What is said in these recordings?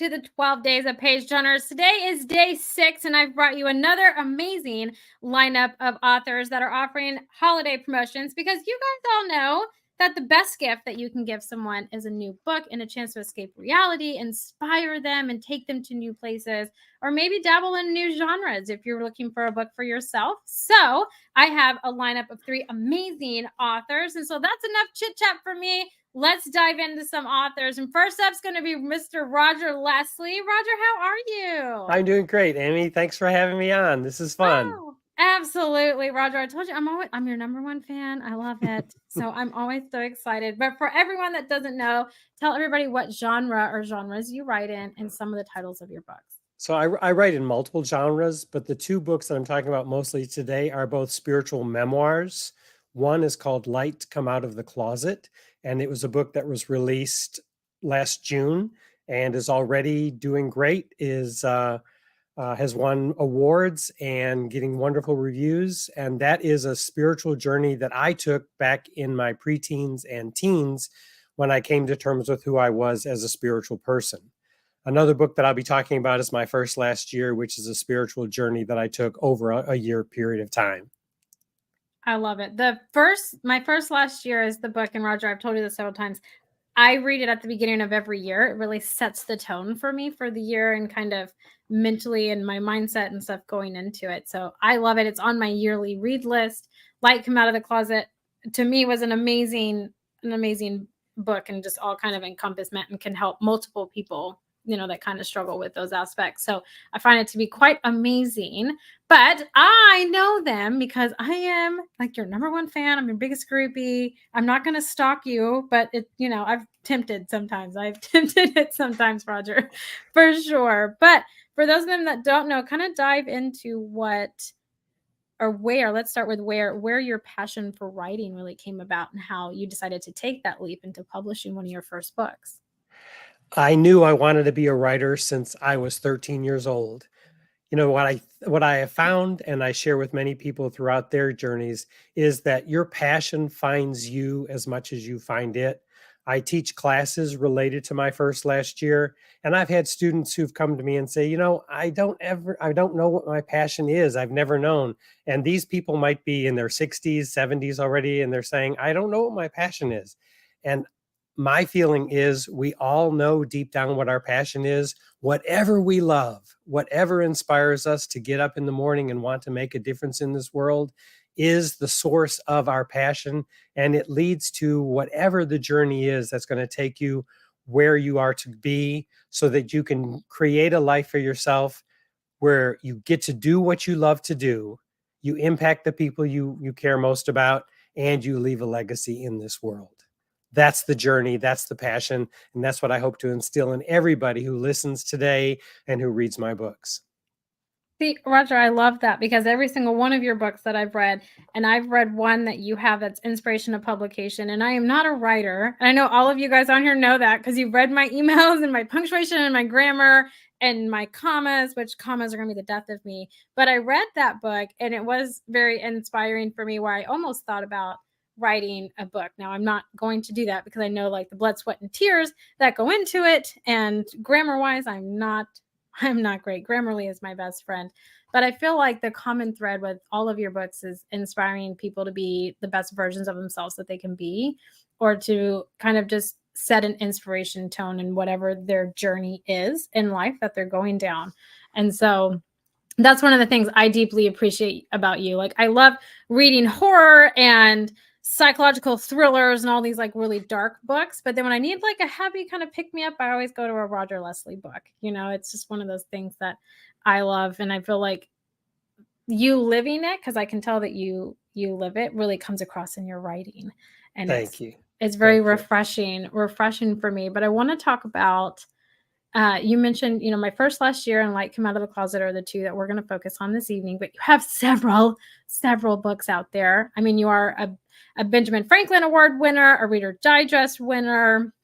to the 12 Days of Page Turners. Today is day 6, and I've brought you another amazing lineup of authors that are offering holiday promotions because you guys all know that the best gift that you can give someone is a new book and a chance to escape reality, inspire them, and take them to new places, or maybe dabble in new genres if you're looking for a book for yourself. So I have a lineup of 3 amazing authors, and so that's enough chit-chat for me. Let's dive into some authors. And first up is going to be Mr. Roger Leslie. Roger, how are you? I'm doing great, Amy. Thanks for having me on. This is fun. Oh, absolutely, Roger. I told you I'm your number 1 fan. I love it. So I'm always so excited. But for everyone that doesn't know, tell everybody what genre or genres you write in and some of the titles of your books. So I write in multiple genres, but the 2 books that I'm talking about mostly today are both spiritual memoirs. One is called Light Come Out of the Closet, and it was a book that was released last June and is already doing great. Has won awards and getting wonderful reviews. And that is a spiritual journey that I took back in my preteens and teens when I came to terms with who I was as a spiritual person. Another book that I'll be talking about is My First Last Year, which is a spiritual journey that I took over a year period of time. I love it. My First Last Year is the book, and Roger, I've told you this several times. I read it at the beginning of every year. It really sets the tone for me for the year and kind of mentally and my mindset and stuff going into it. So I love it. It's on my yearly read list. Light Come Out of the Closet to me was an amazing book, and just all kind of encompassment and can help multiple people, that kind of struggle with those aspects. So I find it to be quite amazing. But I know them because I am like your number 1 fan. I'm your biggest groupie. I'm not going to stalk you, but I've tempted sometimes. I've tempted it sometimes, Roger, for sure. But for those of them that don't know, kind of dive into let's start with where your passion for writing really came about and how you decided to take that leap into publishing one of your first books. I knew I wanted to be a writer since I was 13 years old. What I have found, and I share with many people throughout their journeys, is that your passion finds you as much as you find it. I teach classes related to My First Last Year, and I've had students who've come to me and say, I don't know what my passion is. I've never known. And these people might be in their 60s, 70s already, and they're saying, I don't know what my passion is. And my feeling is we all know deep down what our passion is. Whatever we love, whatever inspires us to get up in the morning and want to make a difference in this world is the source of our passion. And it leads to whatever the journey is that's going to take you where you are to be, so that you can create a life for yourself where you get to do what you love to do, you impact the people you care most about, and you leave a legacy in this world. That's the journey, that's the passion, and that's what I hope to instill in everybody who listens today and who reads my books. See, Roger, I love that because every single one of your books that I've read, and I've read one that you have that's inspiration of publication, and I am not a writer. And I know all of you guys on here know that because you've read my emails and my punctuation and my grammar and my commas, which commas are going to be the death of me. But I read that book, and it was very inspiring for me, where I almost thought about writing a book. Now I'm not going to do that because I know like the blood, sweat, and tears that go into it, and grammar wise I'm not great. Grammarly is my best friend, but I feel like the common thread with all of your books is inspiring people to be the best versions of themselves that they can be, or to kind of just set an inspiration tone in whatever their journey is in life that they're going down. And so that's one of the things I deeply appreciate about you. Like I love reading horror and psychological thrillers and all these like really dark books, but then when I need like a happy kind of pick me up, I always go to a Roger Leslie book. It's just one of those things that I love, and I feel like you living it, because I can tell that you live it, really comes across in your writing, and Thank you. It's very refreshing for me. But I want to talk about you mentioned, My First Last Year and Light Come Out of the Closet are the 2 that we're going to focus on this evening, but you have several books out there. I mean, you are a Benjamin Franklin Award winner, a Reader Digest winner,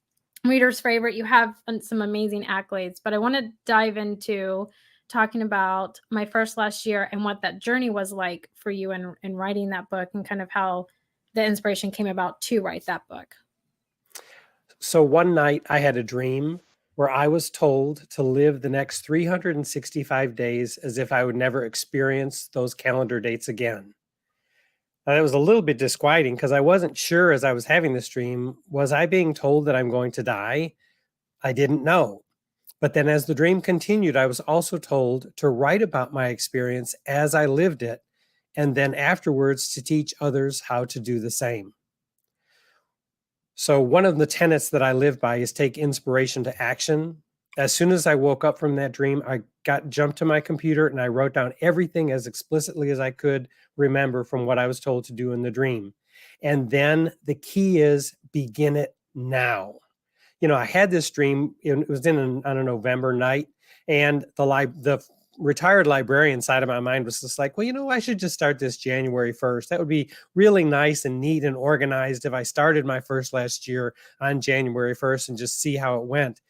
reader's favorite. You have some amazing accolades, but I want to dive into talking about My First Last Year and what that journey was like for you in writing that book, and kind of how the inspiration came about to write that book. So one night I had a dream, where I was told to live the next 365 days as if I would never experience those calendar dates again. Now, that was a little bit disquieting because I wasn't sure as I was having this dream, was I being told that I'm going to die? I didn't know. But then as the dream continued, I was also told to write about my experience as I lived it, and then afterwards to teach others how to do the same. So one of the tenets that I live by is take inspiration to action. As soon as I woke up from that dream, I jumped to my computer and I wrote down everything as explicitly as I could remember from what I was told to do in the dream. And then the key is begin it now. I had this dream. It was on a November night, and the retired librarian side of my mind was just like, well, I should just start this January 1st. That would be really nice and neat and organized if I started my first last year on January 1st and just see how it went.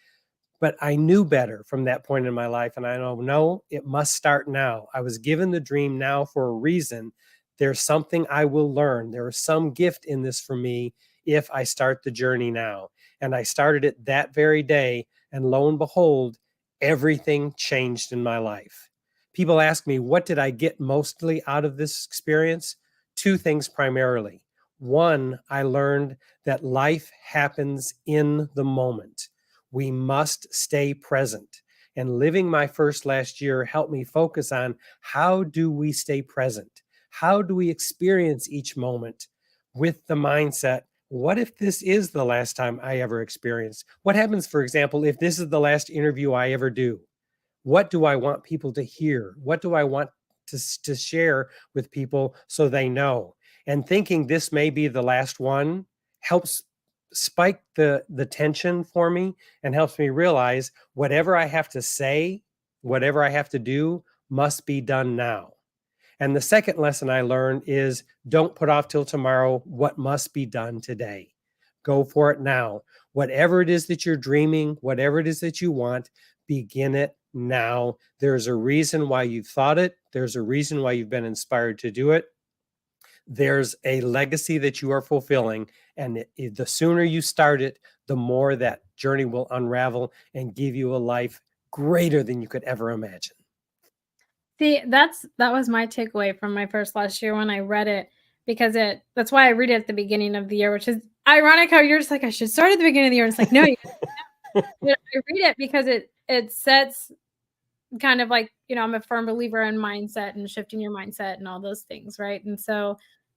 But I knew better from that point in my life. And I know, no, it must start now. I was given the dream now for a reason. There's something I will learn. There is some gift in this for me if I start the journey now. And I started it that very day. And lo and behold, everything changed in my life. People ask me, what did I get mostly out of this experience? Two things primarily. One, I learned that life happens in the moment. We must stay present. And living my first last year helped me focus on how do we stay present? How do we experience each moment with the mindset, what if this is the last time I ever experience? What happens, for example, if this is the last interview I ever do? What do I want people to hear? What do I want to share with people so they know? And thinking this may be the last one helps spike the tension for me and helps me realize whatever I have to say, whatever I have to do must be done now. And the second lesson I learned is don't put off till tomorrow what must be done today. Go for it now. Whatever it is that you're dreaming, whatever it is that you want, begin it now. There's a reason why you've thought it. There's a reason why you've been inspired to do it. There's a legacy that you are fulfilling. And the sooner you start it, the more that journey will unravel and give you a life greater than you could ever imagine. See, that was my takeaway from my first last year when I read it, because that's why I read it at the beginning of the year, which is ironic how you're just like, I should start at the beginning of the year. And it's like, no, I read it because it sets kind of like, I'm a firm believer in mindset and shifting your mindset and all those things, right? And so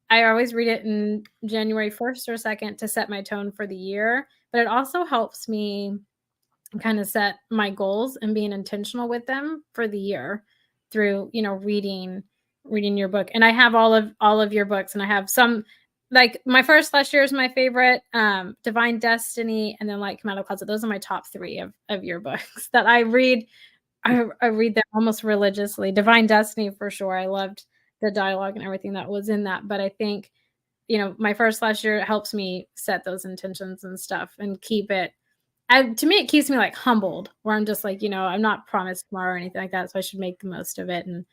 I always read it in January 1st or 2nd to set my tone for the year, but it also helps me kind of set my goals and being intentional with them for the year through, reading your book. And I have all of your books, and I have some, like my first last year is my favorite, Divine Destiny, and then like Come Out of the Closet. Those are my top 3 of your books that I read. I read them almost religiously. Divine Destiny for sure. I loved the dialogue and everything that was in that. But I think, my first last year helps me set those intentions and stuff and keep it. To me, it keeps me like humbled, where I'm just like, I'm not promised tomorrow or anything like that. So I should make the most of it and,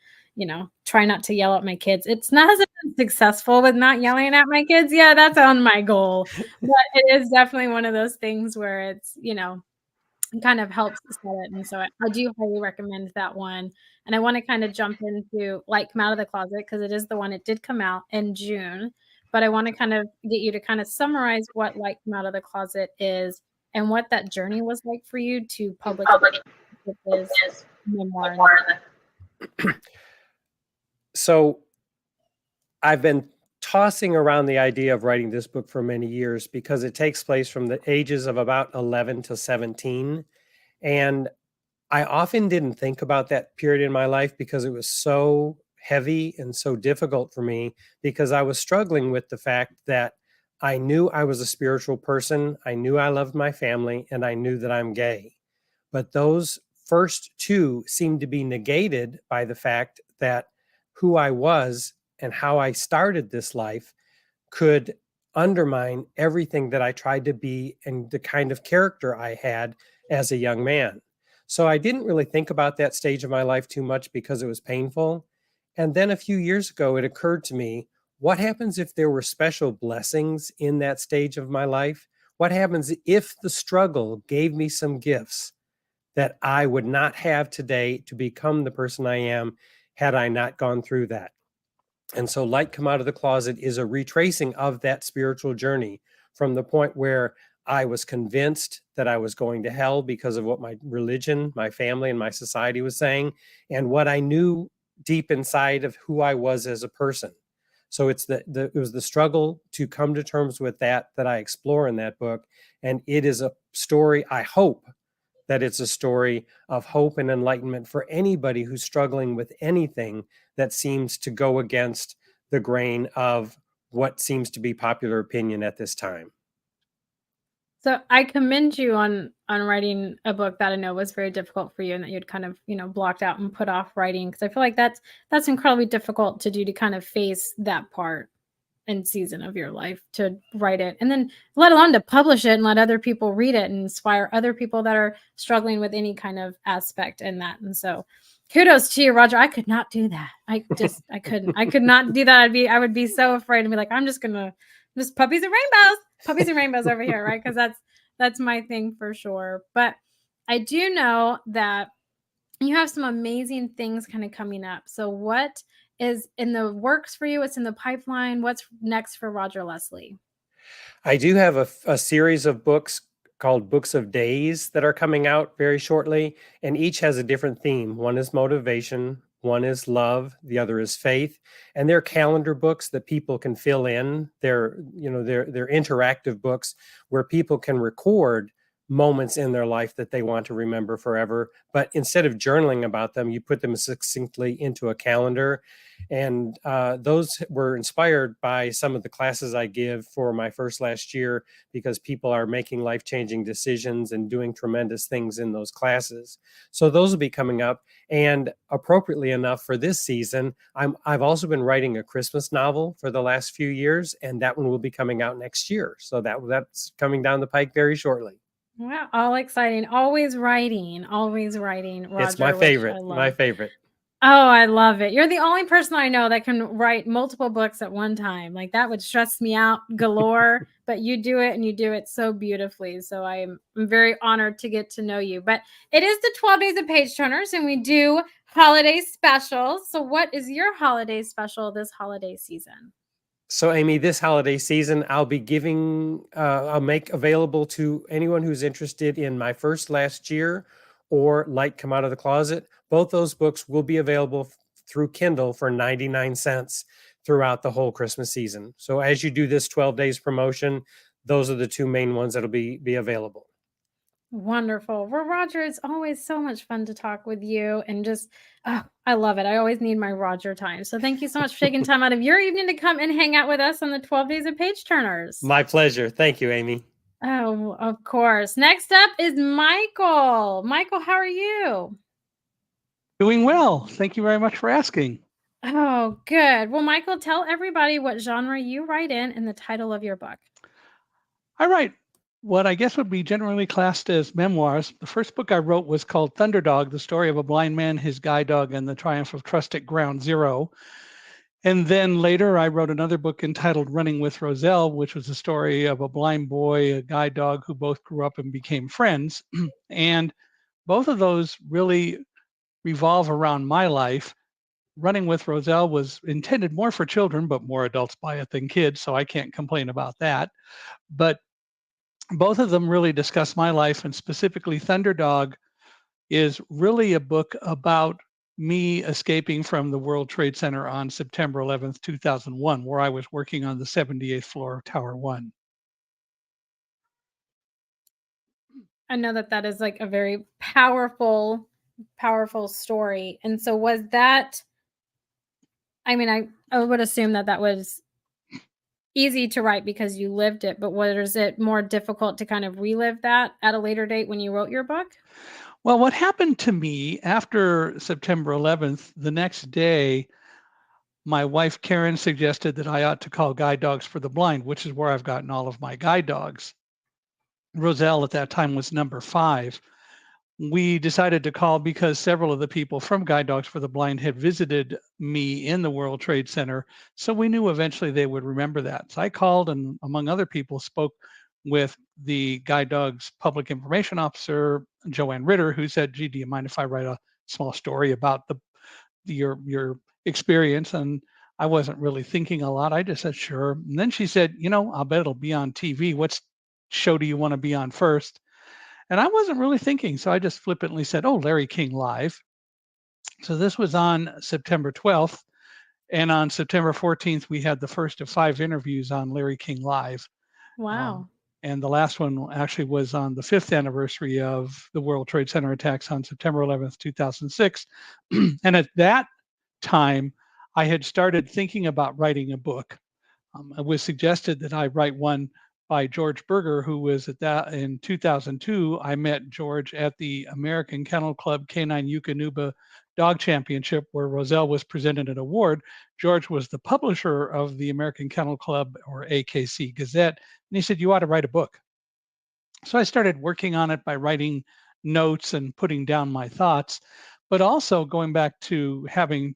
try not to yell at my kids. It's not as successful with not yelling at my kids. Yeah, that's on my goal. But it is definitely one of those things where it's, it kind of helps to set it. And so I do highly recommend that one. And I want to kind of jump into like Come Out of the Closet, because it is the one, it did come out in June. But I want to kind of get you to kind of summarize what like Come Out of the Closet is and what that journey was like for you to publish this memoir. So I've been tossing around the idea of writing this book for many years because it takes place from the ages of about 11 to 17. And I often didn't think about that period in my life because it was so heavy and so difficult for me, because I was struggling with the fact that I knew I was a spiritual person. I knew I loved my family, and I knew that I'm gay. But those first 2 seemed to be negated by the fact that who I was and how I started this life could undermine everything that I tried to be and the kind of character I had as a young man. So I didn't really think about that stage of my life too much because it was painful. And then a few years ago, it occurred to me, what happens if there were special blessings in that stage of my life? What happens if the struggle gave me some gifts? that I would not have today to become the person I am had I not gone through that. And so Light Come Out of the Closet is a retracing of that spiritual journey from the point where I was convinced that I was going to hell because of what my religion, my family, and my society was saying, and what I knew deep inside of who I was as a person. So it was the struggle to come to terms with that I explore in that book. And it is a story, I hope that it's a story of hope and enlightenment for anybody who's struggling with anything that seems to go against the grain of what seems to be popular opinion at this time. So I commend you on writing a book that I know was very difficult for you, and that you'd kind of, blocked out and put off writing, because I feel like that's incredibly difficult to do, to kind of face that part and season of your life, to write it, and then let alone to publish it and let other people read it and inspire other people that are struggling with any kind of aspect in that. And so kudos to you, Roger. I could not do that. I couldn't. I could not do that. I would be so afraid to be like, I'm just puppies and rainbows over here, right? Because that's my thing for sure. But I do know that you have some amazing things kind of coming up. So what is in the works for you? What's in the pipeline? What's next for Roger Leslie? I do have a series of books called Books of Days that are coming out very shortly, and each has a different theme. One is motivation, one is love, the other is faith, and they're calendar books that people can fill in. They're interactive books where people can record moments in their life that they want to remember forever, but instead of journaling about them, you put them succinctly into a calendar. And those were inspired by some of the classes I give for my first last year, because people are making life-changing decisions and doing tremendous things in those classes. So those will be coming up. And appropriately enough for this season, I've also been writing a Christmas novel for the last few years, and that one will be coming out next year. So that's coming down the pike very shortly. Wow, all exciting. Always writing, Roger. It's my favorite. My favorite. Oh, I love it. You're the only person I know that can write multiple books at one time. Like, that would stress me out galore, but you do it, and you do it so beautifully. So I'm very honored to get to know you. But it is the 12 Days of Page Turners, and we do holiday specials. So what is your holiday special this holiday season? So, Amy, this holiday season, I'll make available to anyone who's interested in My First Last Year or Light Come Out of the Closet. Both those books will be available through Kindle for 99 cents throughout the whole Christmas season. So as you do this 12 days promotion, those are the two main ones that'll be available. Wonderful. Well, Roger, it's always so much fun to talk with you, and just, I love it. I always need my Roger time. So thank you so much for taking time out of your evening to come and hang out with us on the 12 Days of Page Turners. My pleasure. Thank you, Amy. Oh, of course. Next up is Michael. Michael, how are you? Doing well. Thank you very much for asking. Oh, good. Well, Michael, tell everybody what genre you write in and the title of your book. I write what I guess would be generally classed as memoirs. The first book I wrote was called Thunderdog, the story of a blind man, his guide dog, and the triumph of trust at Ground Zero. And then later I wrote another book entitled Running with Roselle, which was the story of a blind boy, a guide dog, who both grew up and became friends. And both of those really revolve around my life. Running with Roselle was intended more for children, but more adults buy it than kids, so I can't complain about that. But both of them really discuss my life, and specifically Thunderdog is really a book about me escaping from the World Trade Center on September 11th, 2001, where I was working on the 78th floor of Tower 1. I know that is like a very powerful story. And so was that, I mean, I would assume that was easy to write because you lived it, but was it more difficult to kind of relive that at a later date when you wrote your book? Well, what happened to me after September 11th, the next day, my wife Karen suggested that I ought to call Guide Dogs for the Blind, which is where I've gotten all of my guide dogs. Roselle at that time was number 5. We decided to call because several of the people from Guide Dogs for the Blind had visited me in the World Trade Center. So we knew eventually they would remember that. So I called and, among other people, spoke with the guide dog's public information officer, Joanne Ritter, who said, "Gee, do you mind if I write a small story about your experience?" And I wasn't really thinking a lot. I just said, "Sure." And then she said, "I'll bet it'll be on TV. What show do you want to be on first?" And I wasn't really thinking, so I just flippantly said, "Oh, Larry King Live." So this was on September 12th. And on September 14th, we had the first of 5 interviews on Larry King Live. Wow. And the last one actually was on the 5th anniversary of the World Trade Center attacks on September 11th, 2006. And at that time, I had started thinking about writing a book. It was suggested that I write one by George Berger, who was at that in 2002. I met George at the American Kennel Club Canine Eukanuba Dog Championship, where Roselle was presented an award. George was the publisher of the American Kennel Club, or AKC Gazette, and he said, "You ought to write a book." So I started working on it by writing notes and putting down my thoughts, but also going back to having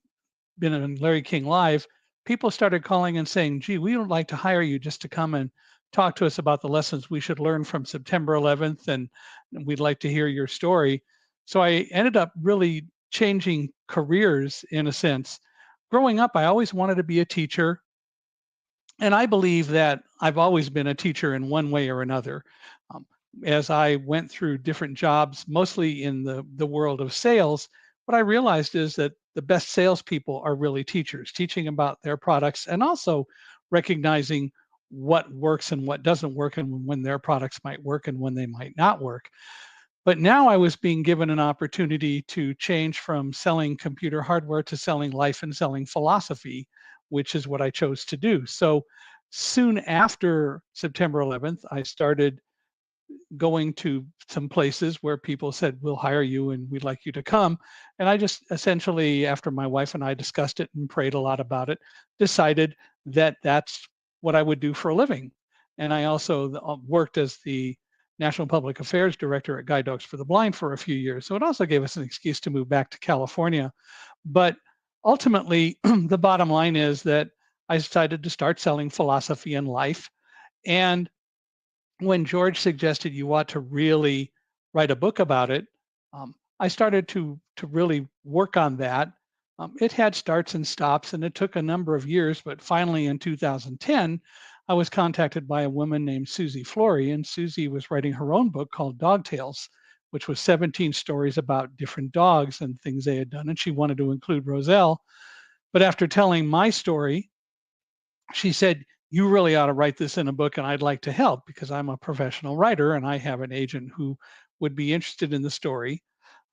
been on Larry King Live, people started calling and saying, "Gee, we would like to hire you just to come and talk to us about the lessons we should learn from September 11th, and we'd like to hear your story." So I ended up really changing careers in a sense. Growing up, I always wanted to be a teacher. And I believe that I've always been a teacher in one way or another. Um, as I went through different jobs, mostly in the world of sales, what I realized is that the best salespeople are really teachers, teaching about their products and also recognizing what works and what doesn't work, and when their products might work and when they might not work. But now I was being given an opportunity to change from selling computer hardware to selling life and selling philosophy, which is what I chose to do. So soon after September 11th, I started going to some places where people said, "We'll hire you and we'd like you to come." And I just essentially, after my wife and I discussed it and prayed a lot about it, decided that that's what I would do for a living. And I also worked as the National Public Affairs Director at Guide Dogs for the Blind for a few years. So it also gave us an excuse to move back to California. But ultimately, the bottom line is that I decided to start selling philosophy and life. And when George suggested you ought to really write a book about it, I started to really work on that. It had starts and stops, and it took a number of years, but finally in 2010, I was contacted by a woman named Susie Flory, and Susie was writing her own book called Dog Tales, which was 17 stories about different dogs and things they had done, and she wanted to include Roselle. But after telling my story, she said, "You really ought to write this in a book, and I'd like to help because I'm a professional writer and I have an agent who would be interested in the story."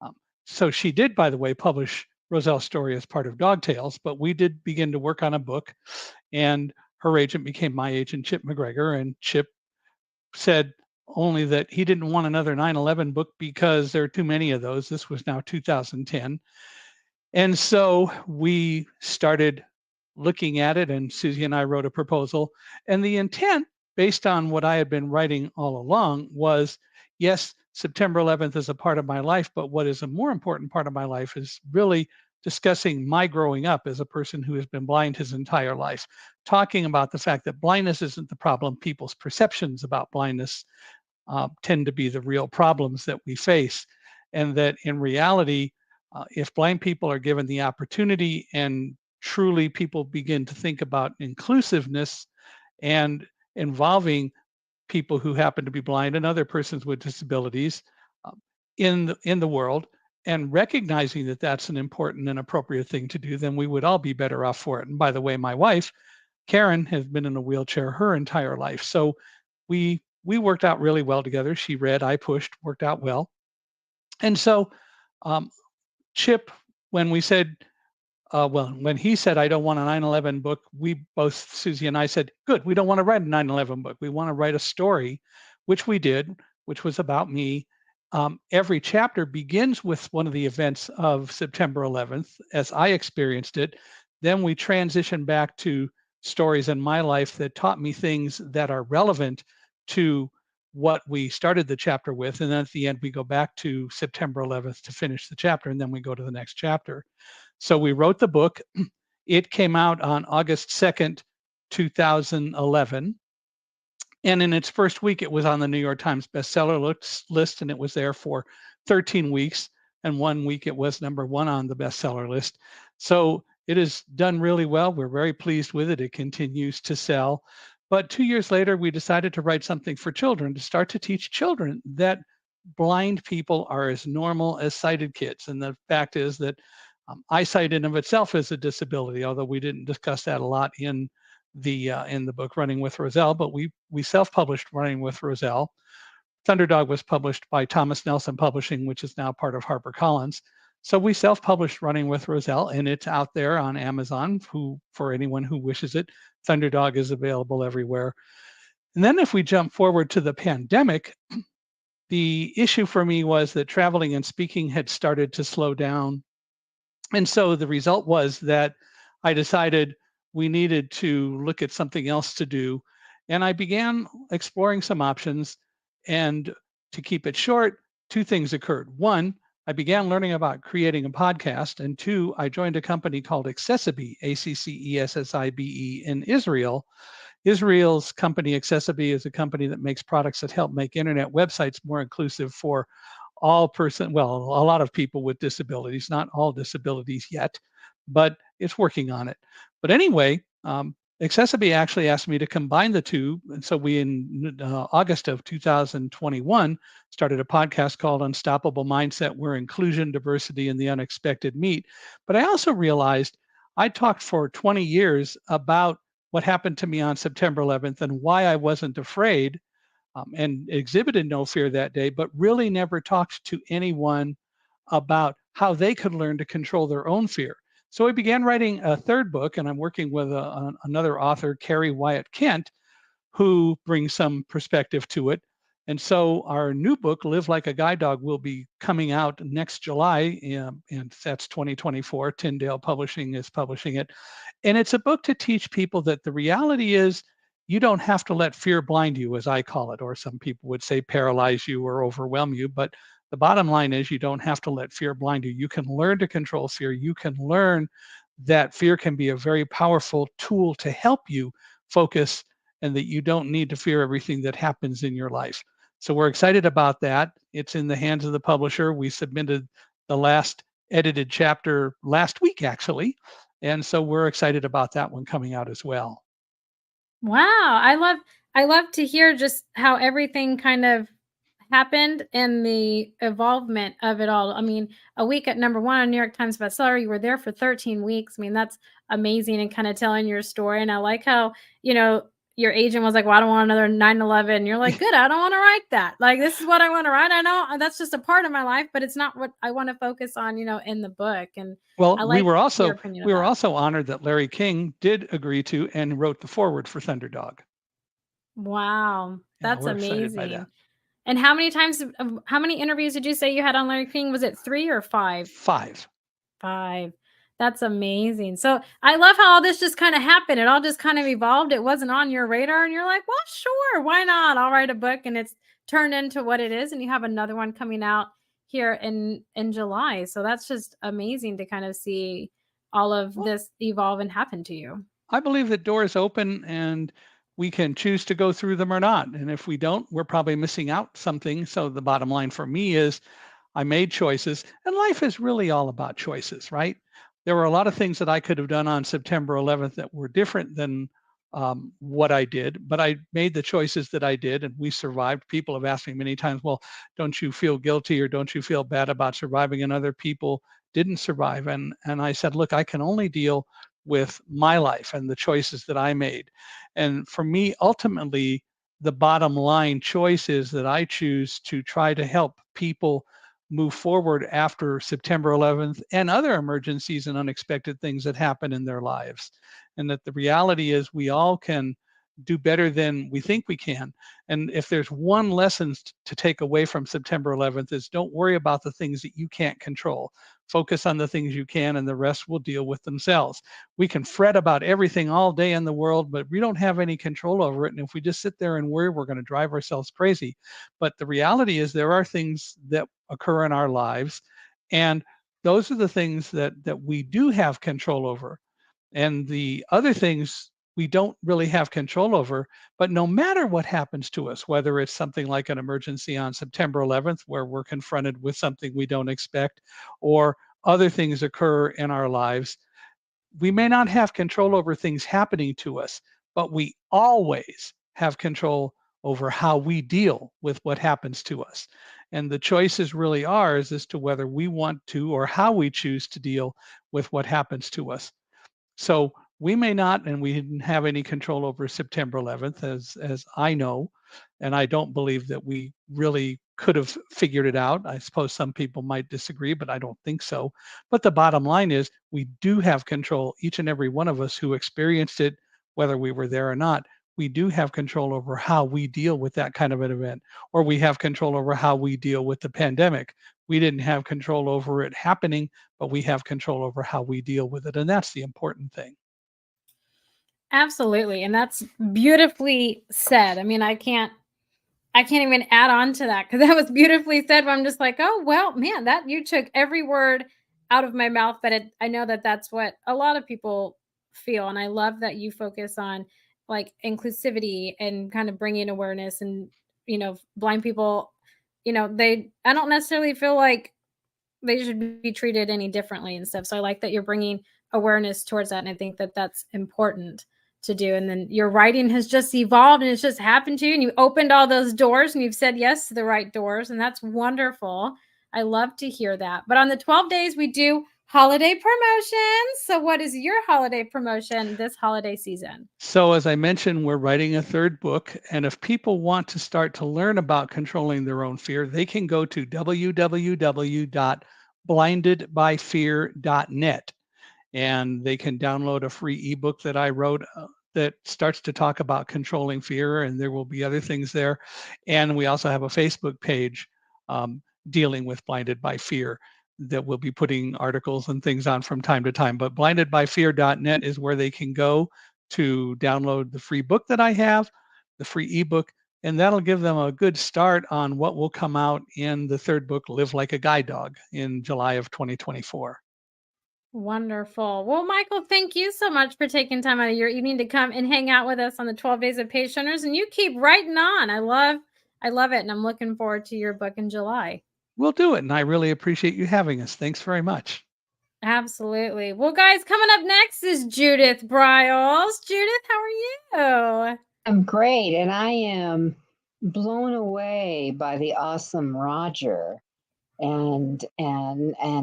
Um, so she did, by the way, publish Roselle's story as part of Dog Tales, but we did begin to work on a book, and her agent became my agent, Chip McGregor, and Chip said only that he didn't want another 9/11 book because there are too many of those. This was now 2010. And so we started looking at it, and Susie and I wrote a proposal. And the intent, based on what I had been writing all along, was yes, September 11th is a part of my life, but what is a more important part of my life is really discussing my growing up as a person who has been blind his entire life, talking about the fact that blindness isn't the problem. People's perceptions about blindness tend to be the real problems that we face. And that in reality, if blind people are given the opportunity and truly people begin to think about inclusiveness and involving people who happen to be blind and other persons with disabilities in the world, and recognizing that that's an important and appropriate thing to do, then we would all be better off for it. And by the way, my wife, Karen, has been in a wheelchair her entire life. So we worked out really well together. She read, I pushed, worked out well. And so um, Chip, when we said, when he said, "I don't want a 9/11 book," we both, Susie and I, said, "Good, we don't want to write a 9/11 book. We want to write a story," which we did, which was about me. Every chapter begins with one of the events of September 11th as I experienced it. Then we transition back to stories in my life that taught me things that are relevant to what we started the chapter with. And then at the end, we go back to September 11th to finish the chapter, and then we go to the next chapter. So we wrote the book. It came out on August 2nd, 2011. And in its first week, it was on the New York Times bestseller list, and it was there for 13 weeks. And 1 week it was number 1 on the bestseller list. So it has done really well. We're very pleased with it. It continues to sell. But 2 years later, we decided to write something for children, to start to teach children that blind people are as normal as sighted kids. And the fact is that eyesight in of itself is a disability, although we didn't discuss that a lot in the book Running with Roselle, but we self-published Running with Roselle. Thunderdog was published by Thomas Nelson Publishing, which is now part of HarperCollins. So we self-published Running with Roselle, and it's out there on Amazon for anyone who wishes it. Thunderdog is available everywhere. And then if we jump forward to the pandemic, the issue for me was that traveling and speaking had started to slow down. And so the result was that I decided we needed to look at something else to do. And I began exploring some options. And to keep it short, 2 things occurred. 1, I began learning about creating a podcast. And 2, I joined a company called Accessibe, Accessibe in Israel. Israel's company Accessibe is a company that makes products that help make internet websites more inclusive for a lot of people with disabilities, not all disabilities yet, but it's working on it. But anyway, Accessibe actually asked me to combine the two. And so we, in August of 2021, started a podcast called Unstoppable Mindset, where inclusion, diversity, and the unexpected meet. But I also realized I talked for 20 years about what happened to me on September 11th and why I wasn't afraid, and exhibited no fear that day, but really never talked to anyone about how they could learn to control their own fear. So I began writing a third book, and I'm working with another author, Carrie Wyatt Kent, who brings some perspective to it. And so our new book, Live Like a Guide Dog, will be coming out next July, and that's 2024. Tyndale Publishing is publishing it. And it's a book to teach people that the reality is you don't have to let fear blind you, as I call it, or some people would say paralyze you or overwhelm you. But the bottom line is you don't have to let fear blind you. You can learn to control fear. You can learn that fear can be a very powerful tool to help you focus, and that you don't need to fear everything that happens in your life. So we're excited about that. It's in the hands of the publisher. We submitted the last edited chapter last week, actually. And so we're excited about that one coming out as well. Wow, I love to hear just how everything kind of happened and the evolvement of it all. I mean, a week at number 1 on New York Times bestseller, you were there for 13 weeks. I mean, that's amazing, and kind of telling your story. And I like how, your agent was like, "Well, I don't want another 9/11." You're like, "Good, I don't want to write that. Like, this is what I want to write. I know that's just a part of my life, but it's not what I want to focus on, in the book." And Well, I we like were your also opinion we of were that. also honored that Larry King did agree to and wrote the foreword for Thunderdog. Wow, Yeah, that's we're excited by that. amazing. And how many interviews did you say you had on Larry King? Was it 3 or 5? 5. 5. That's amazing. So, I love how all this just kinda happened. It all just kind of evolved. It wasn't on your radar, and you're like, "Well, sure, why not? I'll write a book," and it's turned into what it is, and you have another one coming out here in July. So that's just amazing to kind of see all of Well, this evolve and happen to you. I believe that doors open and we can choose to go through them or not. And if we don't, we're probably missing out something. So the bottom line for me is I made choices, and life is really all about choices, right? There were a lot of things that I could have done on September 11th that were different than what I did, but I made the choices that I did, and we survived. People have asked me many times, well, don't you feel guilty or don't you feel bad about surviving? And other people didn't survive. And I said, look, I can only deal with my life and the choices that I made. And for me, ultimately, the bottom line choice is that I choose to try to help people move forward after September 11th and other emergencies and unexpected things that happen in their lives. And that the reality is we all can do better than we think we can. And if there's one lesson to take away from September 11th is don't worry about the things that you can't control. Focus on the things you can, and the rest will deal with themselves. We can fret about everything all day in the world, but we don't have any control over it. And if we just sit there and worry, we're going to drive ourselves crazy. But the reality is there are things that occur in our lives, and those are the things that we do have control over. And the other things we don't really have control over. But no matter what happens to us, whether it's something like an emergency on September 11th, where we're confronted with something we don't expect, or other things occur in our lives, we may not have control over things happening to us, but we always have control over how we deal with what happens to us. And the choice is really ours as to whether we want to or how we choose to deal with what happens to us. So we may not, and we didn't have any control over September 11th, as I know, and I don't believe that we really could have figured it out. I suppose some people might disagree, but I don't think so. But the bottom line is we do have control, each and every one of us who experienced it, whether we were there or not. We do have control over how we deal with that kind of an event, or we have control over how we deal with the pandemic. We didn't have control over it happening, but we have control over how we deal with it. And that's the important thing. Absolutely. And that's beautifully said. I mean, I can't even add on to that because that was beautifully said. But I'm just like, oh, well, man, that you took every word out of my mouth. But I know that that's what a lot of people feel. And I love that you focus on like inclusivity and kind of bringing awareness and, blind people, I don't necessarily feel like they should be treated any differently and stuff. So I like that you're bringing awareness towards that. And I think that that's important to do. And then your writing has just evolved and it's just happened to you. And you opened all those doors and you've said yes to the right doors. And that's wonderful. I love to hear that. But on the 12 days, we do holiday promotions. So what is your holiday promotion this holiday season? So as I mentioned, we're writing a third book. And if people want to start to learn about controlling their own fear, they can go to www.blindedbyfear.net. And they can download a free ebook that I wrote that starts to talk about controlling fear, and there will be other things there. And we also have a Facebook page dealing with Blinded by Fear that we'll be putting articles and things on from time to time. But blindedbyfear.net is where they can go to download the free book that I have, the free ebook, and that'll give them a good start on what will come out in the third book, Live Like a Guide Dog, in July of 2024. Wonderful. Well, Michael, thank you so much for taking time out of your evening to come and hang out with us on the 12 Days of Page Turners. And you keep writing on. I love it. And I'm looking forward to your book in July. We'll do it. And I really appreciate you having us. Thanks very much. Absolutely. Well, guys, coming up next is Judith Briles. Judith, how are you? I'm great. And I am blown away by the awesome Roger. And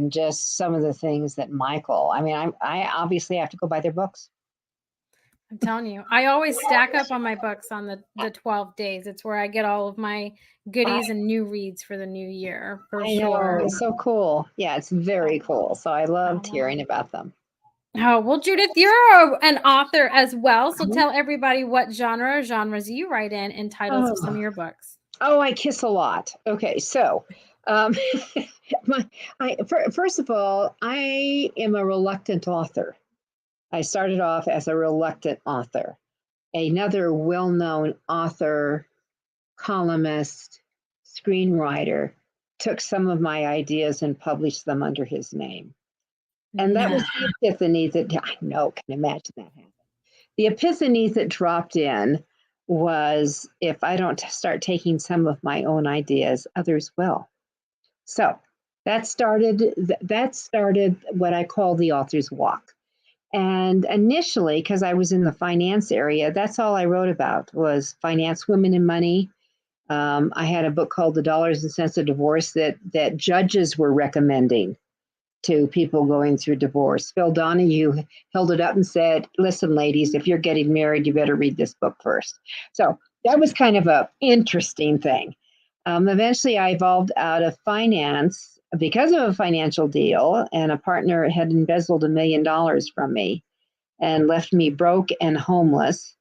just some of the things that Michael, I obviously have to go buy their books. I'm telling you, I always stack up on my books on the 12 days. It's where I get all of my goodies and new reads for the new year, for sure. It's so cool. Yeah, it's very cool. So I loved hearing about them. Oh, well, Judith, you're an author as well. So tell everybody what genres you write in and titles of some of your books. Oh, I kiss a lot. Okay, so first of all, I am a reluctant author. I started off as a reluctant author. Another well-known author, columnist, screenwriter took some of my ideas and published them under his name. And that was the epiphany that, I know, can imagine that happen. The epiphany that dropped in was, if I don't start taking some of my own ideas, others will. So that started what I call the author's walk. And initially, because I was in the finance area, that's all I wrote about was finance, women, and money. I had a book called The Dollars and Cents of Divorce that judges were recommending to people going through divorce. Phil Donahue held it up and said, listen, ladies, if you're getting married, you better read this book first. So that was kind of an interesting thing. Eventually, I evolved out of finance because of a financial deal, and a partner had embezzled $1 million from me and left me broke and homeless.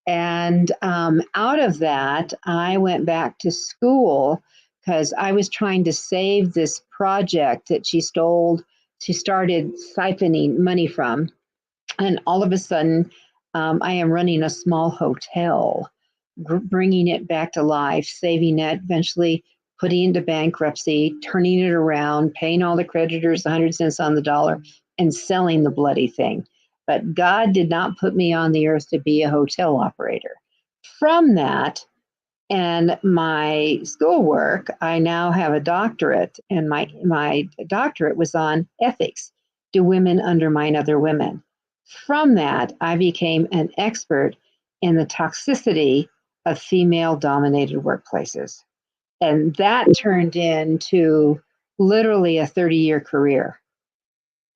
And out of that, I went back to school because I was trying to save this project that she started siphoning money from. And all of a sudden, I am running a small hotel, bringing it back to life, saving it, eventually putting it into bankruptcy, turning it around, paying all the creditors 100 cents on the dollar, and selling the bloody thing. but God did not put me on the earth to be a hotel operator. From that and my schoolwork, I now have a doctorate, and my doctorate was on ethics. Do women undermine other women? From that, I became an expert in the toxicity of female-dominated workplaces. And that turned into literally a 30-year career,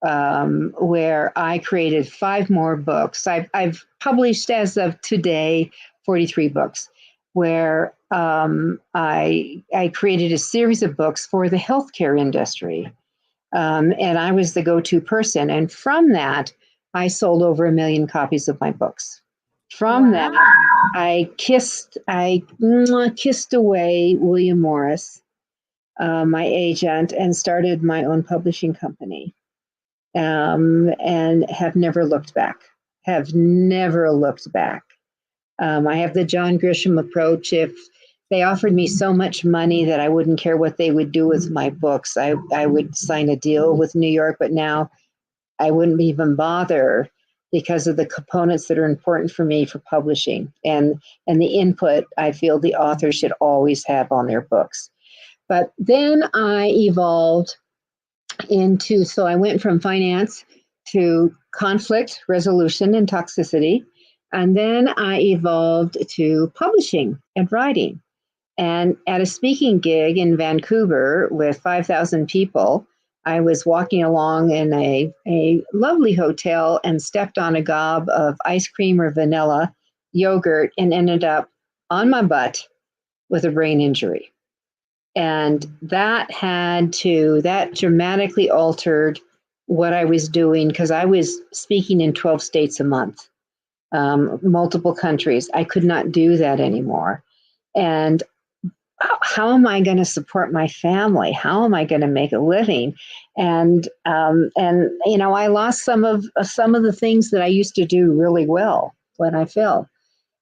where I created 5 more books. I've published, as of today, 43 books, where I created a series of books for the healthcare industry. And I was the go-to person. And from that, I sold over 1 million copies of my books. From that, I kissed away William Morris, my agent, and started my own publishing company. And have never looked back. I have the John Grisham approach. If they offered me so much money that I wouldn't care what they would do with my books, I would sign a deal with New York, but now I wouldn't even bother because of the components that are important for me for publishing and the input I feel the author should always have on their books. But then I evolved so I went from finance to conflict resolution and toxicity. And then I evolved to publishing and writing. And at a speaking gig in Vancouver with 5,000 people, I was walking along in a lovely hotel and stepped on a gob of ice cream or vanilla yogurt and ended up on my butt with a brain injury. And that dramatically altered what I was doing, because I was speaking in 12 states a month, multiple countries. I could not do that anymore. And how am I going to support my family? How am I going to make a living? And I lost some of the things that I used to do really well when I fell.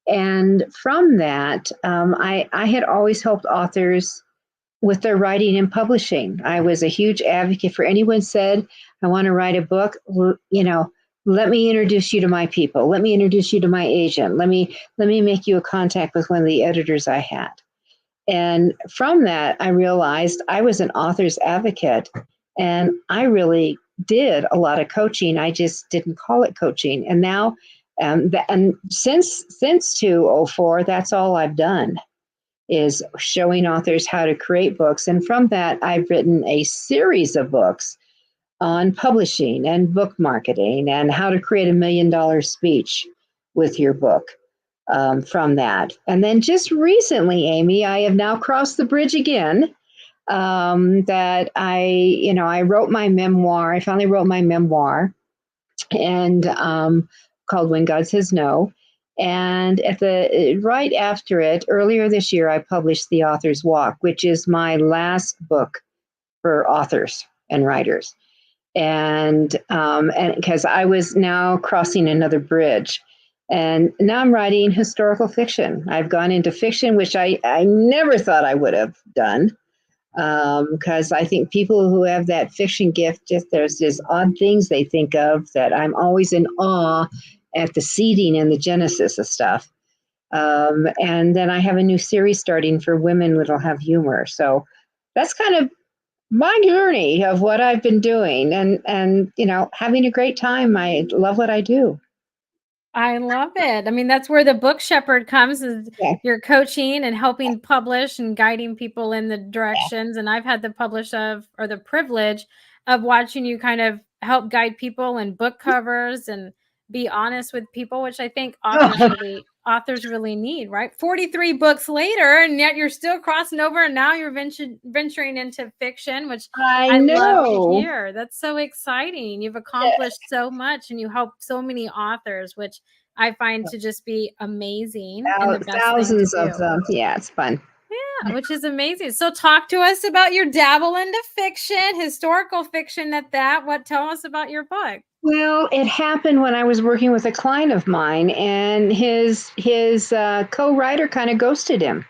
And from that, I had always helped authors with their writing and publishing. I was a huge advocate for anyone said, I want to write a book, let me introduce you to my people. Let me introduce you to my agent. Let me make you a contact with one of the editors I had. And from that, I realized I was an author's advocate, and I really did a lot of coaching. I just didn't call it coaching. And now, and since 2004, that's all I've done, is showing authors how to create books. And from that, I've written a series of books on publishing and book marketing and how to create $1 million speech with your book, from that. And then just recently, Amy, I have now crossed the bridge again, that I wrote my memoir. I finally wrote my memoir, and called When God Says No. And right after it, earlier this year, I published The Author's Walk, which is my last book for authors and writers. And because I was now crossing another bridge, and now I'm writing historical fiction. I've gone into fiction, which I never thought I would have done, because I think people who have that fiction gift, there's just odd things they think of that I'm always in awe at the seeding and the genesis of stuff. And then I have a new series starting for women that'll have humor. So that's kind of my journey of what I've been doing, and having a great time. I love what I do. I love it. I mean, that's where the book shepherd comes, is you're coaching and helping publish and guiding people in the directions. And I've had the privilege of watching you kind of help guide people in book covers and be honest with people, which I think authors really need, right? 43 books later, and yet you're still crossing over, and now you're venturing into fiction, which I love to hear. That's so exciting. You've accomplished so much, and you help so many authors, which I find to just be amazing. And the best thousands of them. Yeah, it's fun. Yeah, which is amazing. So talk to us about your dabble into fiction, historical fiction at that. Tell us about your book. Well, it happened when I was working with a client of mine, and his co-writer kind of ghosted him.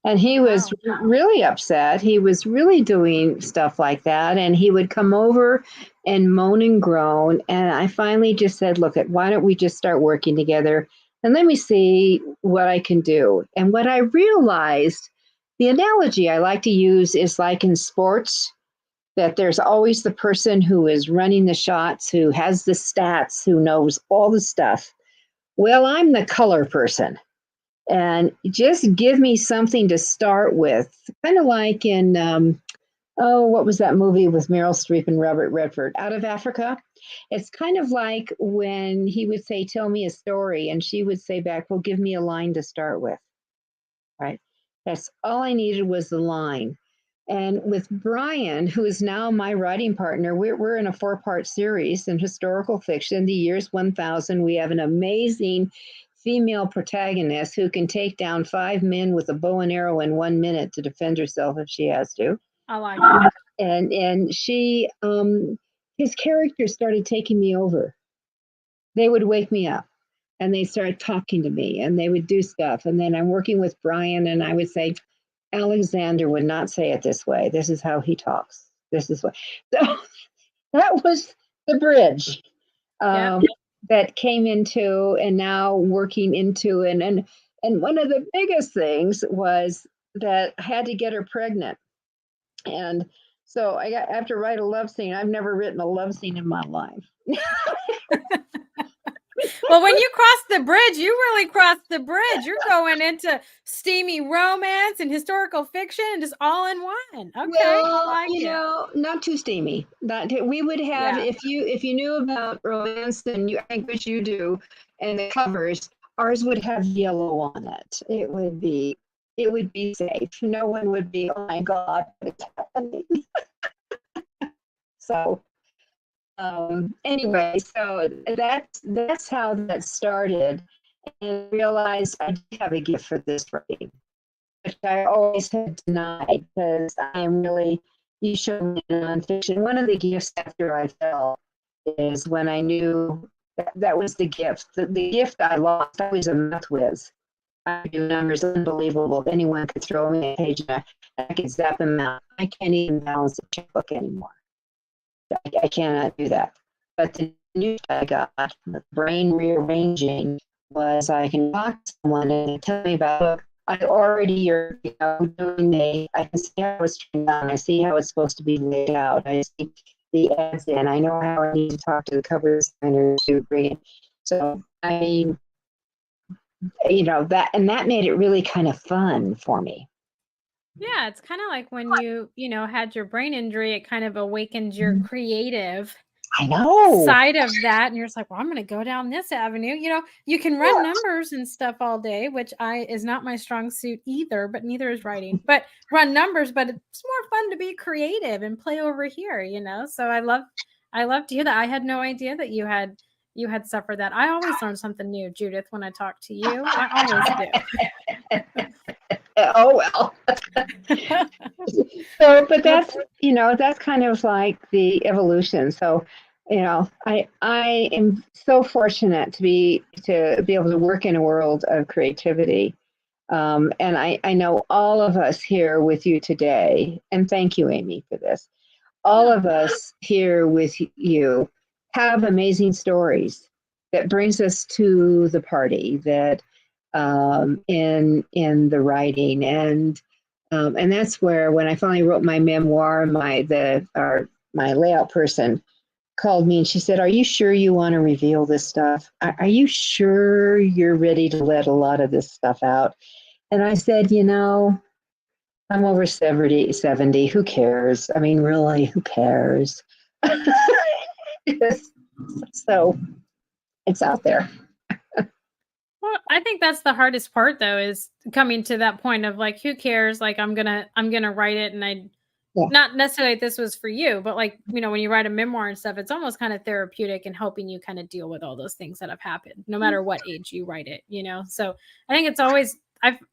And he was really upset. He was really doing stuff like that. And he would come over and moan and groan. And I finally just said, look, why don't we just start working together and let me see what I can do. And what I realized, the analogy I like to use is like in sports, that there's always the person who is running the shots, who has the stats, who knows all the stuff. Well, I'm the color person. And just give me something to start with, kind of like in, what was that movie with Meryl Streep and Robert Redford, Out of Africa? It's kind of like when he would say, tell me a story, and she would say back, well, give me a line to start with, right? That's all I needed was the line. And with Brian, who is now my writing partner, we're in a 4-part series in historical fiction, the year's 1000. We have an amazing female protagonist who can take down 5 men with a bow and arrow in 1 minute to defend herself if she has to. I like it. And she, his characters started taking me over. They would wake me up and they started talking to me and they would do stuff. And then I'm working with Brian and I would say, Alexander would not say it this way. This is how he talks. This is what. So that was the bridge. That came into and now working into and one of the biggest things was that I had to get her pregnant. And so I have to write a love scene. I've never written a love scene in my life. Well, when you cross the bridge, you really crossed the bridge. You're going into steamy romance and historical fiction and just all in one. Okay, well, I like it. Not too steamy. We would have if you knew about romance, then I think which you do, and the covers, ours would have yellow on it. It would be safe. No one would be, oh my God, what's happening? So. Anyway, so that's how that started, and realized I did have a gift for this writing, which I always had denied because I'm really, you showed me in nonfiction. One of the gifts after I fell is when I knew that was the gift. The gift I lost, I was a math whiz. I do numbers unbelievable. Anyone could throw me a page and I could zap them out. I can't even balance a checkbook anymore. I cannot do that. But the news I got, the brain rearranging, was I can talk to someone and tell me about, look, I already are, doing me. I can see how it's turned on. I see how it's supposed to be laid out. I see the ads in. I know how I need to talk to the cover designer to bring it. So, I mean, that made it really kind of fun for me. Yeah, it's kind of like when you had your brain injury, it kind of awakened your creative side of that. And you're just like, well, I'm going to go down this avenue. You can run numbers and stuff all day, which is not my strong suit either, but neither is writing. But run numbers, but it's more fun to be creative and play over here, So I love to hear that. I had no idea that you had suffered that. I always learn something new, Judith, when I talk to you. I always do. Oh well. So, but that's kind of like the evolution. So, I am so fortunate to be able to work in a world of creativity. And I know all of us here with you today, and thank you, Amy, for this. All of us here with you have amazing stories that brings us to the party, that in the writing, and that's where, when I finally wrote my memoir, my layout person called me and she said, "Are you sure you want to reveal this stuff? Are you sure you're ready to let a lot of this stuff out?" And I said, I'm over 70. Who cares? I mean, really, who cares? So it's out there. Well, I think that's the hardest part, though, is coming to that point of like, who cares? Like, I'm gonna write it, and not necessarily this was for you, but like, when you write a memoir and stuff, it's almost kind of therapeutic and helping you kind of deal with all those things that have happened, no matter what age you write it. So I think it's always,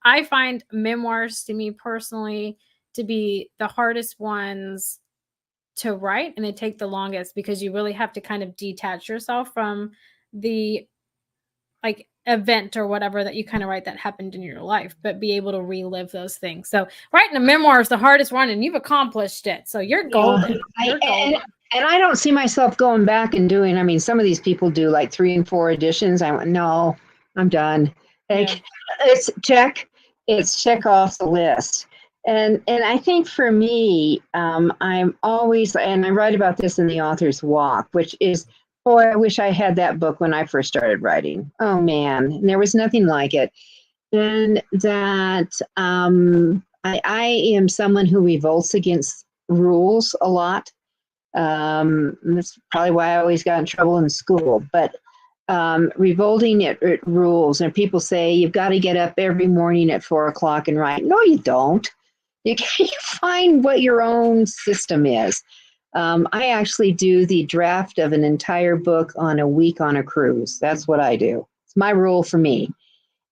I find memoirs, to me personally, to be the hardest ones to write, and they take the longest because you really have to kind of detach yourself from the event or whatever that you kind of write that happened in your life, but be able to relive those things. So writing a memoir is the hardest one, and you've accomplished it. So you're golden. You're golden. And I don't see myself going back and doing, I mean, some of these people do like 3 and 4 editions. I went, no, I'm done. Like, Yeah. it's check off the list. And I think for me, I'm always, and I write about this in the author's walk, which is, boy, I wish I had that book when I first started writing. Oh man, and there was nothing like it. And that I am someone who revolts against rules a lot. That's probably why I always got in trouble in school. But revolting at rules, and people say you've got to get up every morning at 4 o'clock and write. No, you don't. You find what your own system is. I actually do the draft of an entire book on a week on a cruise. That's what I do. It's my rule for me.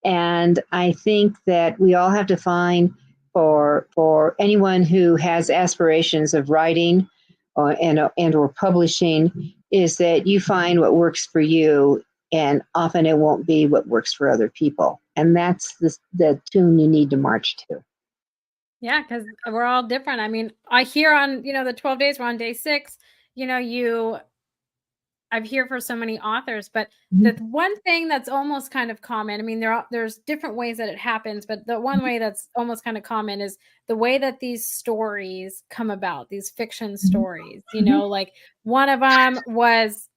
And I think that we all have to find for anyone who has aspirations of writing or publishing, is that you find what works for you, and often it won't be what works for other people. And that's the tune you need to march to. Yeah, because we're all different. I mean, I hear on, the 12 days, we're on day 6, I've heard for so many authors, but the one thing that's almost kind of common, I mean, there's different ways that it happens, but the one way that's almost kind of common is the way that these stories come about, these fiction stories, like one of them was,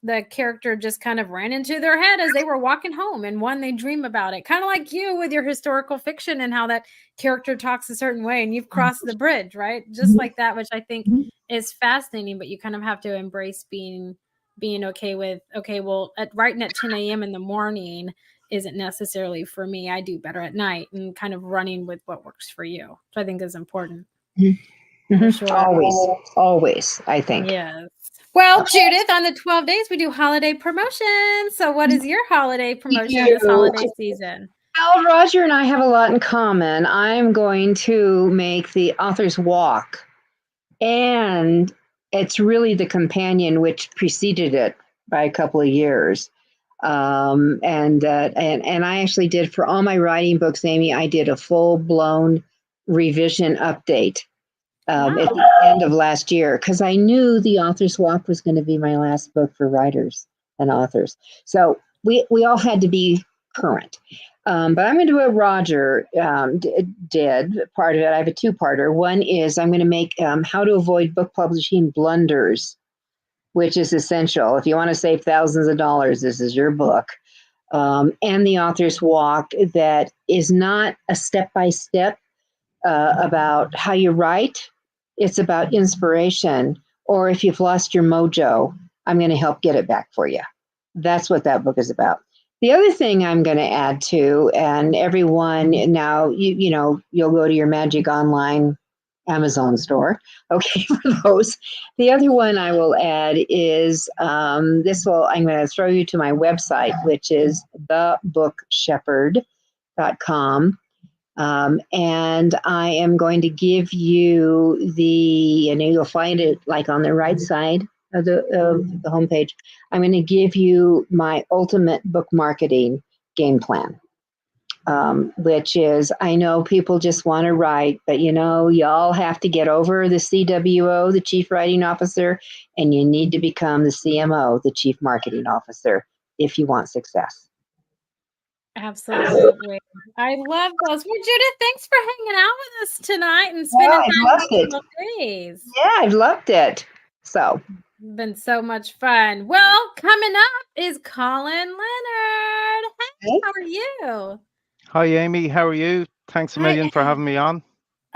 the character just kind of ran into their head as they were walking home, and one, they dream about it, kind of like you with your historical fiction and how that character talks a certain way and you've crossed the bridge, right? Just like that, which I think is fascinating, but you kind of have to embrace being okay with, okay, well, writing at 10 a.m. in the morning isn't necessarily for me. I do better at night, and kind of running with what works for you, which I think is important. For sure. Always, I think. Yes. Well, Judith, on the 12 days, we do holiday promotions. So what is your holiday promotion this holiday season? Well, Roger and I have a lot in common. I'm going to make the author's walk, and it's really the companion which preceded it by a couple of years. And I actually did, for all my writing books, Amy, I did a full-blown revision update at the end of last year, because I knew the author's walk was going to be my last book for writers and authors. So we all had to be current. But I'm going to do what Roger did, part of it. I have a 2-parter. One is I'm going to make how to avoid book publishing blunders, which is essential. If you want to save thousands of dollars, this is your book. And the author's walk, that is not a step-by-step about how you write. It's about inspiration. Or if you've lost your mojo, I'm going to help get it back for you. That's what that book is about. The other thing I'm going to add to, and everyone now, you'll go to your Magic Online Amazon store. Okay, for those. The other one I will add is I'm going to throw you to my website, which is thebookshepherd.com. And I am going to give you you'll find it like on the right side of the homepage. I'm going to give you my ultimate book marketing game plan, which is, I know people just want to write, but y'all have to get over the CWO, the Chief Writing Officer, and you need to become the CMO, the Chief Marketing Officer, if you want success. Absolutely. I love those. Well, Judith, thanks for hanging out with us tonight and spending time with us days. Yeah, I've loved it. So it's been so much fun. Well, coming up is Colin Leonard. Hey, how are you? Hi, Amy. How are you? Thanks a million for having me on.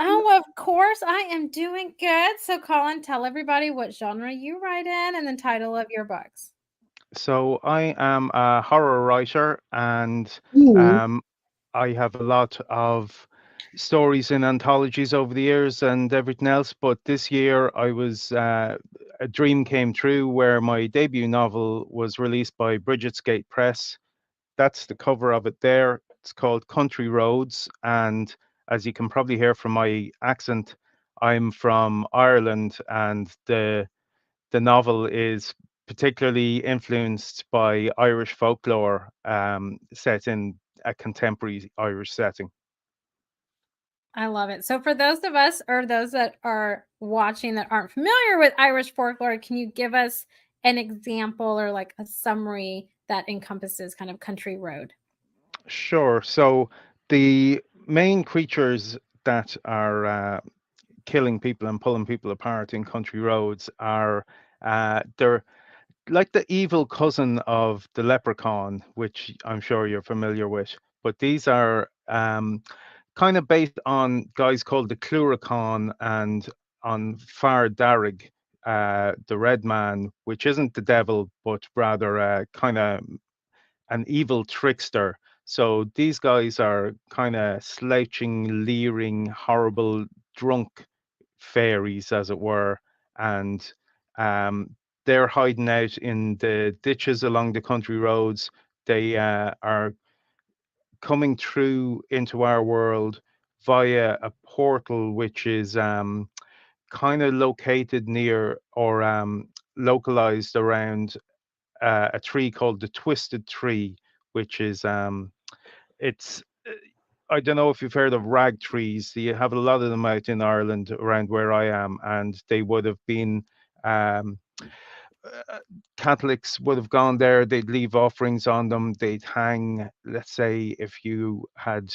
Oh, of course. I am doing good. So, Colin, tell everybody what genre you write in and the title of your books. So I am a horror writer, and I have a lot of stories in anthologies over the years and everything else. But this year a dream came true where my debut novel was released by Bridget's Gate Press. That's the cover of it there. It's called Country Roads. And as you can probably hear from my accent, I'm from Ireland, and the novel is particularly influenced by Irish folklore, set in a contemporary Irish setting. I love it. So for those of us or those that are watching that aren't familiar with Irish folklore, can you give us an example or like a summary that encompasses kind of country road? Sure. So the main creatures that are killing people and pulling people apart in country roads are they're like the evil cousin of the leprechaun, which I'm sure you're familiar with. But these are kind of based on guys called the Cluracan and on Far Darrig, the Red Man, which isn't the devil, but rather kind of an evil trickster. So these guys are kind of slouching, leering, horrible, drunk fairies, as it were, and they're hiding out in the ditches along the country roads. They are coming through into our world via a portal which is kind of located near or localized around a tree called the twisted tree, which is it's I don't know if you've heard of rag trees. You have a lot of them out in Ireland around where I am, and they would have been um, Catholics would have gone there. They'd leave offerings on them. They'd hang, let's say, if you had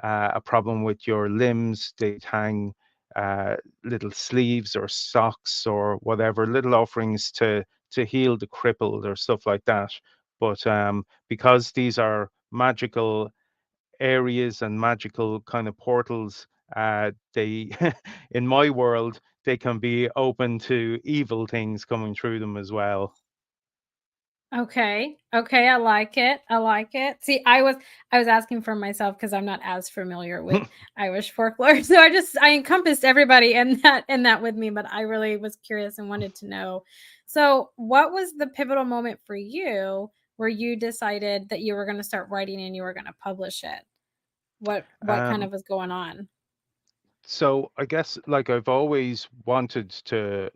a problem with your limbs, they'd hang uh, little sleeves or socks or whatever, little offerings to heal the crippled or stuff like that. But because these are magical areas and magical kind of portals, they, in my world, they can be open to evil things coming through them as well. Okay. Okay, I like it. I like it. See, I was asking for myself because I'm not as familiar with Irish folklore. So I encompassed everybody in that with me, but I really was curious and wanted to know. So, what was the pivotal moment for you where you decided that you were going to start writing and you were going to publish it? What kind Um, of was going on? so I guess like I've always wanted to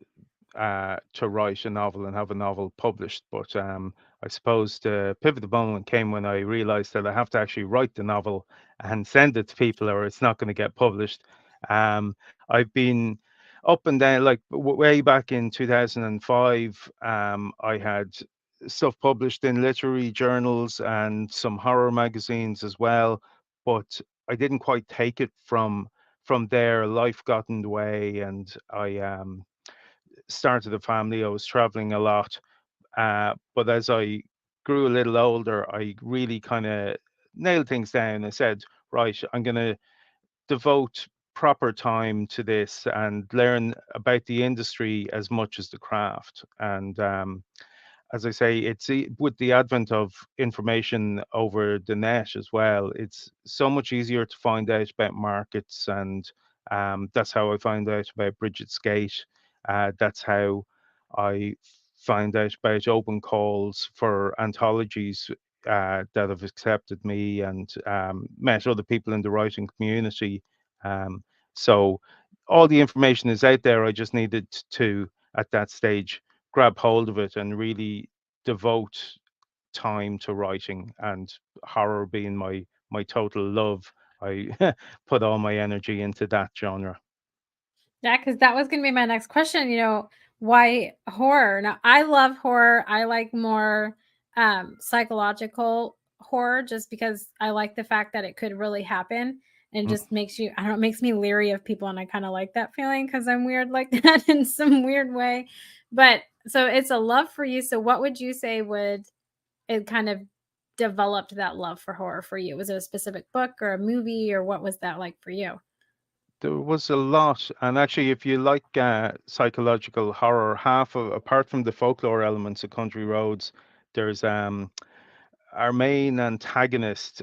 write a novel and have a novel published, but I suppose the pivotal moment came when I realized that I have to actually write the novel and send it to people, or it's not going to get published. Um, I've been up and down, like way back in 2005. I had stuff published in literary journals and some horror magazines as well, but I didn't quite take it from there. Life got in the way, and I started a family. I was traveling a lot. But as I grew a little older, I really kind of nailed things down. I said, right, I'm going to devote proper time to this and learn about the industry as much as the craft. And as I say, with the advent of information over the net as well, it's so much easier to find out about markets, and that's how I found out about Bridget's Gate. That's how I find out about open calls for anthologies that have accepted me, and met other people in the writing community. Um, so all the information is out there. I just needed to, at that stage, grab hold of it and really devote time to writing, and horror being my total love, I put all my energy into that genre. Yeah, because that was gonna be my next question, why horror? Now, I love horror. I like more, psychological horror just because I like the fact that it could really happen and Mm. just makes you I don't know, it makes me leery of people, and I kinda like that feeling because 'cause I'm weird like that in some weird way. But so it's a love for you. So what would you say would it kind of developed that love for horror for you? Was it a specific book or a movie, or what was that like for you? There was a lot, and actually, if you like psychological horror, half of, apart from the folklore elements of Country Roads, there's our main antagonist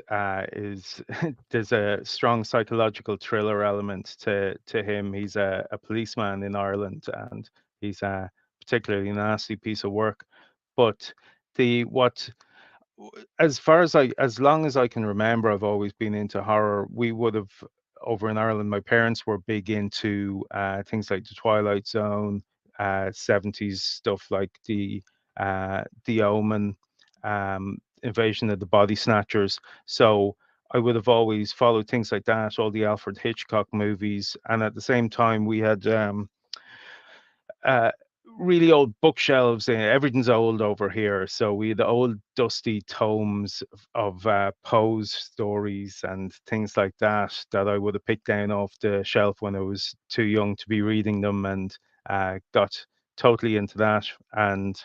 is there's a strong psychological thriller element to him. He's a policeman in Ireland, and he's a particularly nasty piece of work. But the what as far as as long as I can remember, I've always been into horror. We would have over in Ireland. My parents were big into things like the Twilight Zone, 70s stuff like the The Omen, Invasion of the Body Snatchers. So I would have always followed things like that, all the Alfred Hitchcock movies, and at the same time we had uh, really old bookshelves. Everything's old over here, so we had the old dusty tomes of Poe's stories and things like that that I would have picked down off the shelf when I was too young to be reading them, and got totally into that. And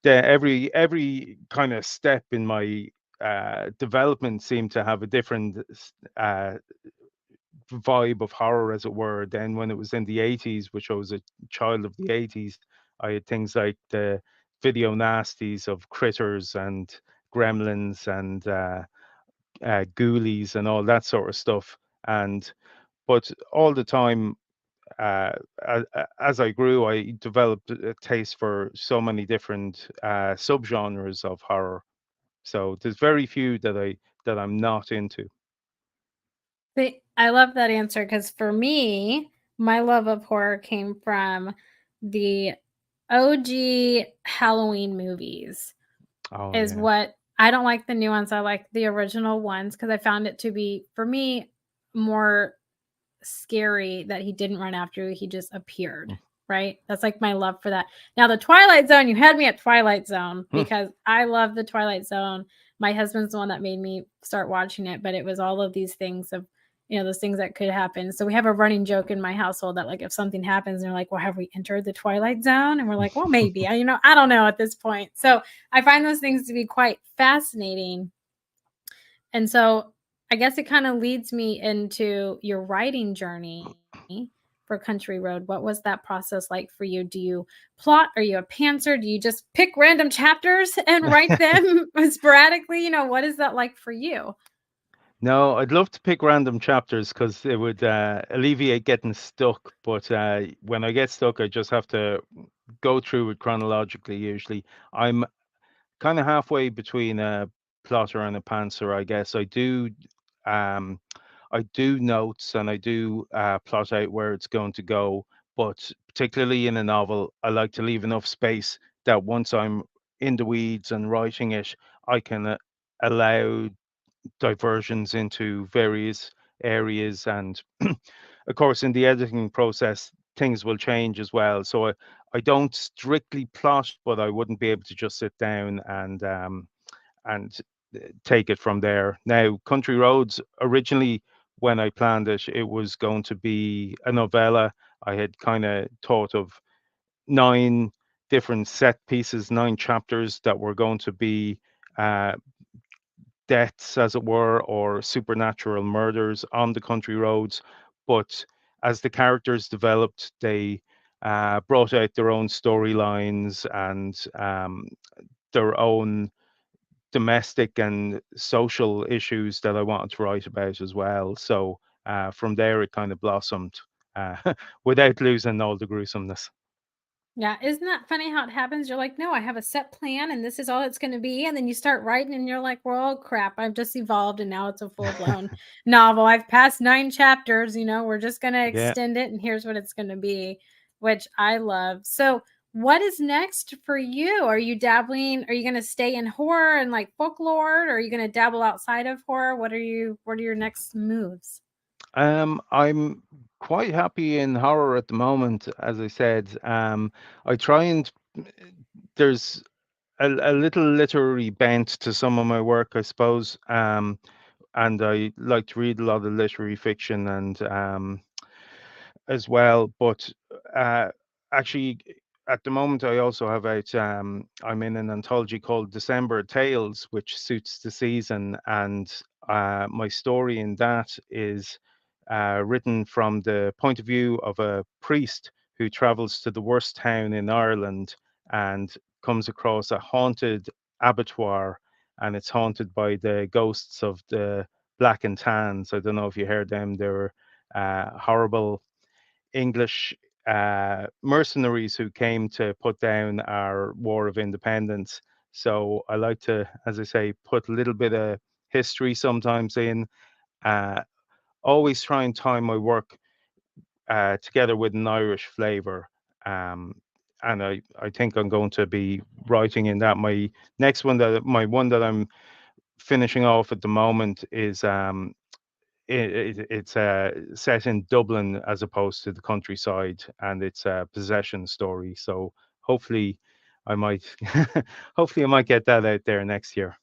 every kind of step in my development seemed to have a different uh, vibe of horror, as it were. Then when it was in the 80s, which I was a child of the 80s, I had things like the video nasties of Critters and Gremlins and Ghoulies and all that sort of stuff. And but all the time, as I grew, I developed a taste for so many different subgenres of horror. So there's very few that I'm not into. I love that answer because for me, my love of horror came from the OG Halloween movies. Oh Is yeah. what I don't like the new ones. I like the original ones because I found it to be, for me, more scary that he didn't run after you, he just appeared, right? That's like my love for that. Now the Twilight Zone, you had me at Twilight Zone because I love the Twilight Zone. My husband's the one that made me start watching it, but it was all of these things of, those things that could happen. So we have a running joke in my household that, like, if something happens and they're like, well, have we entered the Twilight Zone? And we're like, well, maybe. I don't know at this point. So I find those things to be quite fascinating. And so I guess it kind of leads me into your writing journey for Country Road. What was that process like for you? Do you plot? Are you a pantser? Do you just pick random chapters and write them sporadically? What is that like for you? No, I'd love to pick random chapters because it would alleviate getting stuck. But when I get stuck, I just have to go through it chronologically. Usually, I'm kind of halfway between a plotter and a pantser, I guess. Um, I do notes and I do plot out where it's going to go. But particularly in a novel, I like to leave enough space that once I'm in the weeds and writing it, I can allow diversions into various areas. And of course, in the editing process, things will change as well. So I don't strictly plot, but I wouldn't be able to just sit down and take it from there. Now, Country Roads, originally, when I planned it, it was going to be a novella. I had kind of thought of 9 different set pieces, 9 chapters that were going to be uh, deaths, as it were, or supernatural murders on the country roads. But as the characters developed, they brought out their own storylines and their own domestic and social issues that I wanted to write about as well. So from there, it kind of blossomed without losing all the gruesomeness. Yeah, isn't that funny how it happens? You're like, no, I have a set plan and this is all it's going to be. And then you start writing and you're like, well, crap, I've just evolved and now it's a full blown novel. I've passed 9 chapters, we're just going to Yeah. extend it and here's what it's going to be, which I love. So, what is next for you? Are you dabbling? Are you going to stay in horror and like folklore? Or are you going to dabble outside of horror? What are your next moves? I'm quite happy in horror at the moment, as I said. I try and there's a little literary bent to some of my work, I suppose. And I like to read a lot of literary fiction and as well. But uh, actually, at the moment, I also have out. I'm in an anthology called December Tales, which suits the season, and my story in that is written from the point of view of a priest who travels to the worst town in Ireland and comes across a haunted abattoir, and it's haunted by the ghosts of the Black and Tans. I don't know if you heard them. They were horrible English mercenaries who came to put down our War of Independence. So I like to, as I say, put a little bit of history sometimes in. Uh, Always try and tie my work together with an Irish flavor. Um, and I think I'm going to be writing in that. My next one that I'm finishing off at the moment is it's set in Dublin as opposed to the countryside, and it's a possession story. So hopefully I might hopefully I might get that out there next year.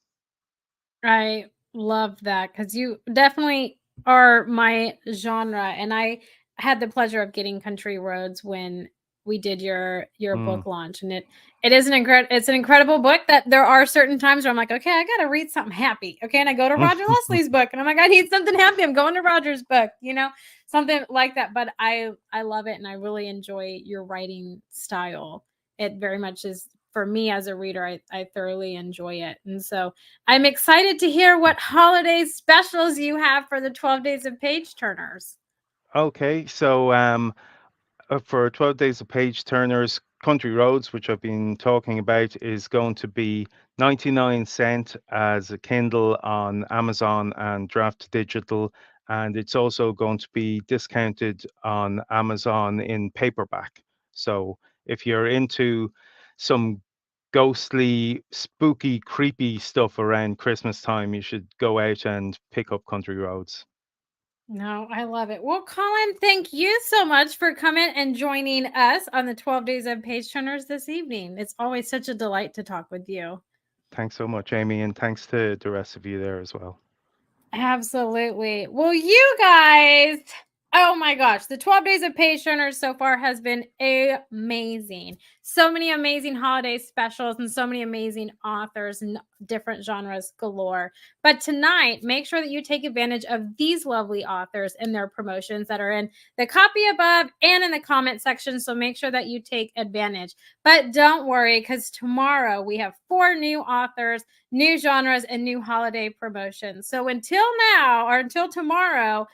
I love that because you definitely are my genre, and I had the pleasure of getting Country Roads when we did your book launch, and it is it's an incredible book. That there are certain times where I'm like, okay, I got to read something happy, okay, and I go to Roger Leslie's book, and I'm like, I need something happy. I'm going to Roger's book, something like that. But I love it, and I really enjoy your writing style. It very much is. For me as a reader, I thoroughly enjoy it. And so I'm excited to hear what holiday specials you have for the 12 Days of Page Turners. Okay, so for 12 Days of Page Turners, Country Roads, which I've been talking about, is going to be 99¢ as a Kindle on Amazon and Draft Digital, and it's also going to be discounted on Amazon in paperback. So if you're into some ghostly, spooky, creepy stuff around Christmas time, you should go out and pick up Country Roads. No, I love it. Well, Colin, thank you so much for coming and joining us on the 12 Days of Page Turners this evening. It's always such a delight to talk with you. Thanks so much, Amy, and thanks to the rest of you there as well. Absolutely. Well, you guys, oh my gosh, the 12 Days of Page Turners so far has been amazing. So many amazing holiday specials and so many amazing authors and different genres galore. But tonight, make sure that you take advantage of these lovely authors and their promotions that are in the copy above and in the comment section. So make sure that you take advantage. But don't worry, because tomorrow we have 4 new authors, new genres, and new holiday promotions. So until now, or until tomorrow,